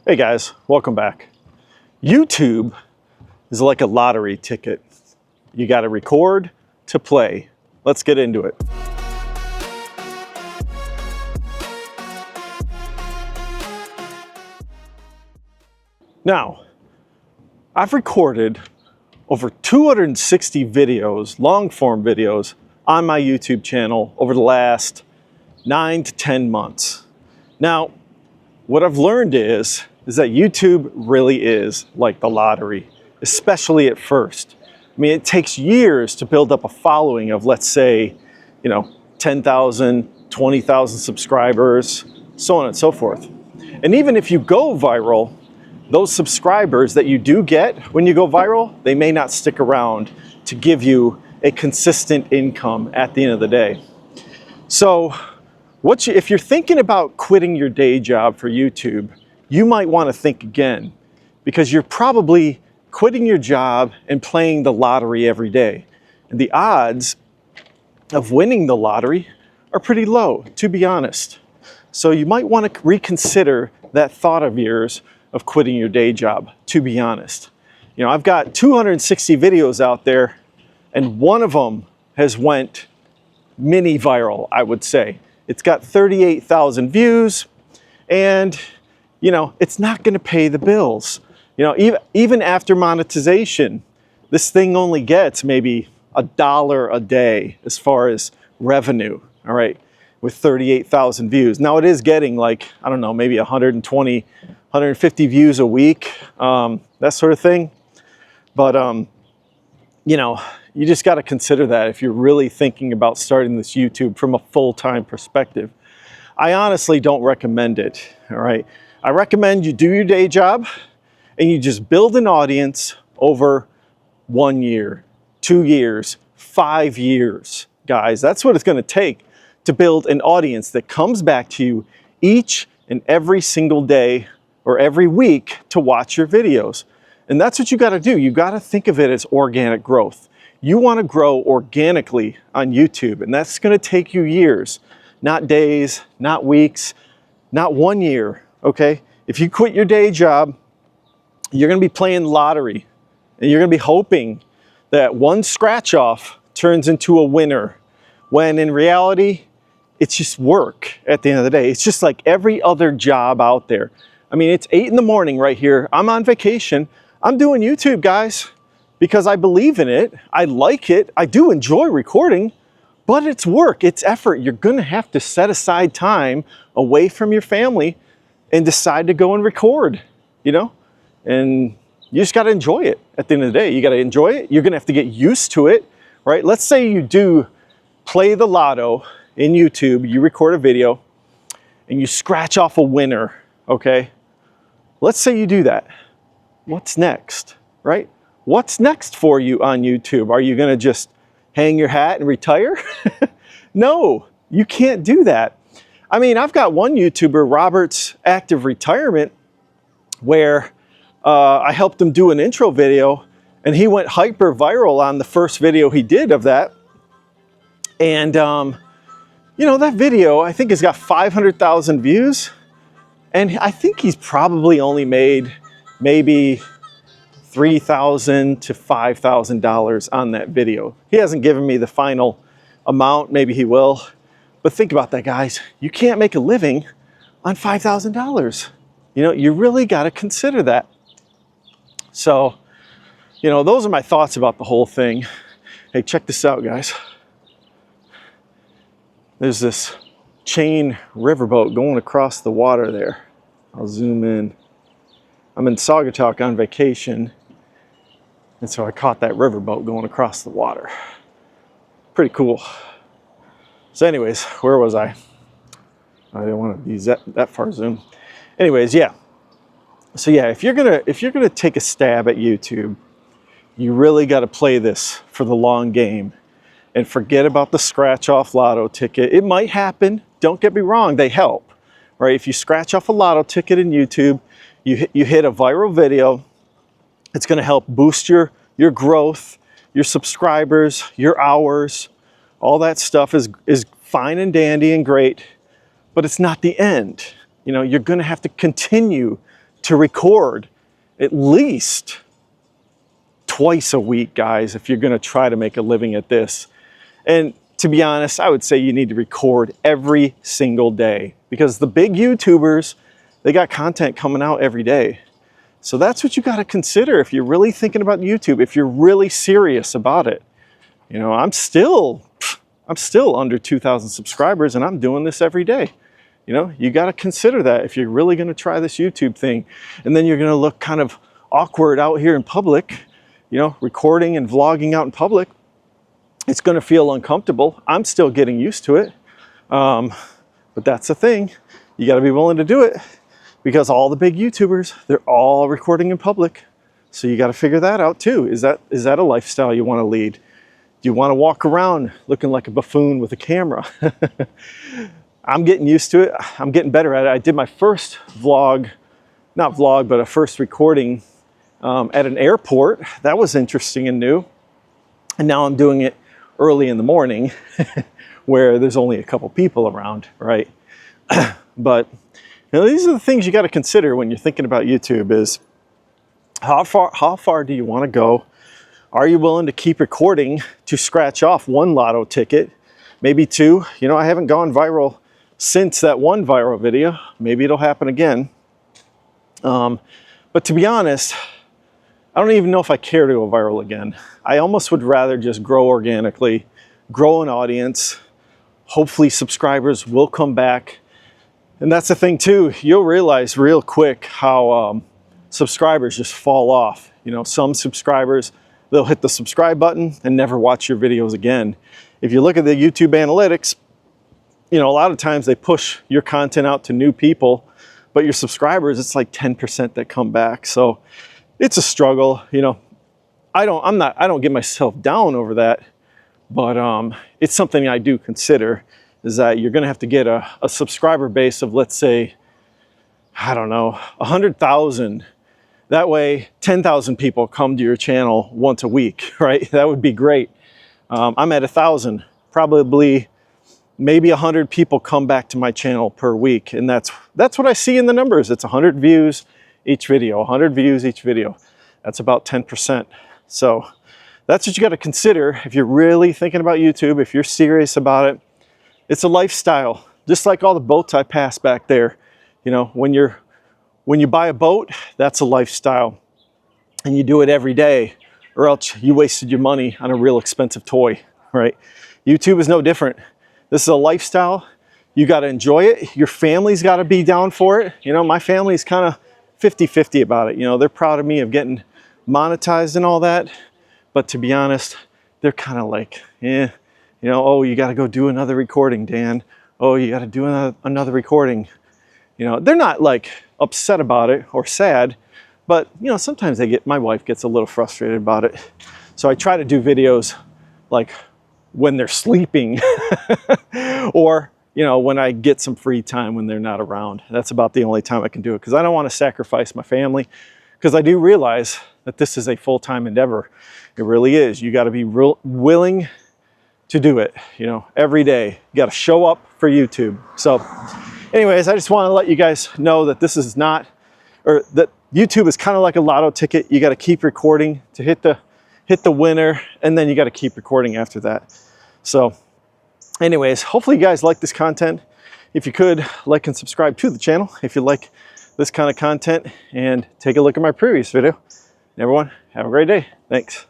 Hey guys, welcome back. YouTube is like a lottery ticket. You got to record to play. Let's get into it. Now, I've recorded over 260 videos, long form videos, on my YouTube channel over the last 9 to 10 months. Now, what I've learned is that YouTube really is like the lottery, especially at first. I mean, it takes years to build up a following of, let's say, 10,000, 20,000 subscribers, so on and so forth. And even if you go viral, those subscribers that you do get when you go viral, they may not stick around to give you a consistent income at the end of the day. So if you're thinking about quitting your day job for YouTube, you might want to think again, because you're probably quitting your job and playing the lottery every day. And the odds of winning the lottery are pretty low, to be honest. So you might want to reconsider that thought of yours of quitting your day job, to be honest. I've got 260 videos out there, and one of them has went mini viral, I would say. It's got 38,000 views, and it's not going to pay the bills. Even after monetization, this thing only gets maybe $1 a day as far as revenue, all right, with 38,000 views. Now it is getting maybe 120, 150 views a week, that sort of thing. But, you just got to consider that if you're really thinking about starting this YouTube from a full-time perspective. I honestly don't recommend it, all right? I recommend you do your day job and you just build an audience over 1 year, 2 years, 5 years, guys. That's what it's going to take to build an audience that comes back to you each and every single day or every week to watch your videos. And that's what you got to do. You got to think of it as organic growth. You want to grow organically on YouTube, and that's going to take you years, not days, not weeks, not 1 year. Okay, if you quit your day job, you're going to be playing lottery, and you're going to be hoping that one scratch off turns into a winner, when in reality, it's just work at the end of the day. It's just like every other job out there. I mean, it's 8 in the morning right here. I'm on vacation. I'm doing YouTube, guys, because I believe in it. I like it. I do enjoy recording, but it's work. It's effort. You're going to have to set aside time away from your family and decide to go and record, and you just got to enjoy it at the end of the day. You got to enjoy it. You're going to have to get used to it, right? Let's say you do play the lotto in YouTube, you record a video and you scratch off a winner, okay? Let's say you do that. What's next, right? What's next for you on YouTube? Are you going to just hang your hat and retire? No, you can't do that. I mean, I've got one YouTuber, Robert's Active Retirement, where I helped him do an intro video, and he went hyper viral on the first video he did of that. And, that video, I think, has got 500,000 views, and I think he's probably only made maybe $3,000 to $5,000 on that video. He hasn't given me the final amount. Maybe he will. But think about that, guys. You can't make a living on $5,000. You really got to consider that. So, those are my thoughts about the whole thing. Hey, check this out, guys. There's this chain riverboat going across the water there. I'll zoom in. I'm in Saugatuck on vacation, and so I caught that riverboat going across the water. Pretty cool. So anyways, where was I? I didn't want to use that far zoom. Anyways, yeah. So yeah, if you're gonna take a stab at YouTube, you really got to play this for the long game and forget about the scratch off lotto ticket. It might happen. Don't get me wrong, they help, right? If you scratch off a lotto ticket in YouTube, you hit a viral video, it's going to help boost your growth, your subscribers, your hours. All that stuff is fine and dandy and great, but it's not the end. You're going to have to continue to record at least twice a week, guys, if you're going to try to make a living at this. And to be honest, I would say you need to record every single day, because the big YouTubers, they got content coming out every day. So that's what you got to consider if you're really thinking about YouTube, if you're really serious about it. You know, I'm still under 2,000 subscribers and I'm doing this every day. You know, you got to consider that if you're really going to try this YouTube thing. And then you're going to look kind of awkward out here in public, you know, recording and vlogging out in public. It's going to feel uncomfortable. I'm still getting used to it. But that's the thing. You got to be willing to do it, because all the big YouTubers, they're all recording in public. So you got to figure that out too. Is that a lifestyle you want to lead? Do you want to walk around looking like a buffoon with a camera? I'm getting used to it. I'm getting better at it. I did my first vlog, not vlog, but a first recording at an airport. That was interesting and new. And now I'm doing it early in the morning where there's only a couple people around, right? But you know, these are the things you got to consider when you're thinking about YouTube. Is how far do you want to go? Are you willing to keep recording to scratch off one lotto ticket, maybe two? You know, I haven't gone viral since that one viral video. Maybe it'll happen again. But to be honest, I don't even know if I care to go viral again. I almost would rather just grow organically, grow an audience. Hopefully subscribers will come back. And that's the thing too, you'll realize real quick how subscribers just fall off. You know, some subscribers, they'll hit the subscribe button and never watch your videos again. If you look at the YouTube analytics, you know, a lot of times they push your content out to new people, but your subscribers, it's like 10% that come back. So it's a struggle. You know, I don't get myself down over that, but it's something I do consider, is that you're going to have to get a subscriber base of, let's say, I don't know, 100,000. That way 10,000 people come to your channel once a week, right? That would be great. I'm at 1,000, probably maybe 100 people come back to my channel per week. And that's what I see in the numbers. It's 100 views each video, 100 views each video. That's about 10%. So that's what you got to consider if you're really thinking about YouTube, if you're serious about it. It's a lifestyle, just like all the boats I passed back there. You know, when you buy a boat, that's a lifestyle, and you do it every day, or else you wasted your money on a real expensive toy, right? YouTube is no different. This is a lifestyle. You got to enjoy it. Your family's got to be down for it. You know, my family's kind of 50-50 about it. You know, they're proud of me of getting monetized and all that, but to be honest, they're kind of like, eh. You know, oh, you got to go do another recording, Dan. Oh, you got to do another recording. You know, they're not like upset about it or sad, but you know, sometimes my wife gets a little frustrated about it. So I try to do videos like when they're sleeping or, you know, when I get some free time when they're not around. That's about the only time I can do it, because I don't want to sacrifice my family, because I do realize that this is a full-time endeavor. It really is. You got to be willing to do it, you know, every day. You got to show up for YouTube. So anyways, I just want to let you guys know that this is not, or that YouTube is kind of like a lotto ticket. You got to keep recording to hit the winner, and then you got to keep recording after that. So anyways, hopefully you guys like this content. If you could, like and subscribe to the channel if you like this kind of content, and take a look at my previous video. And everyone, have a great day. Thanks.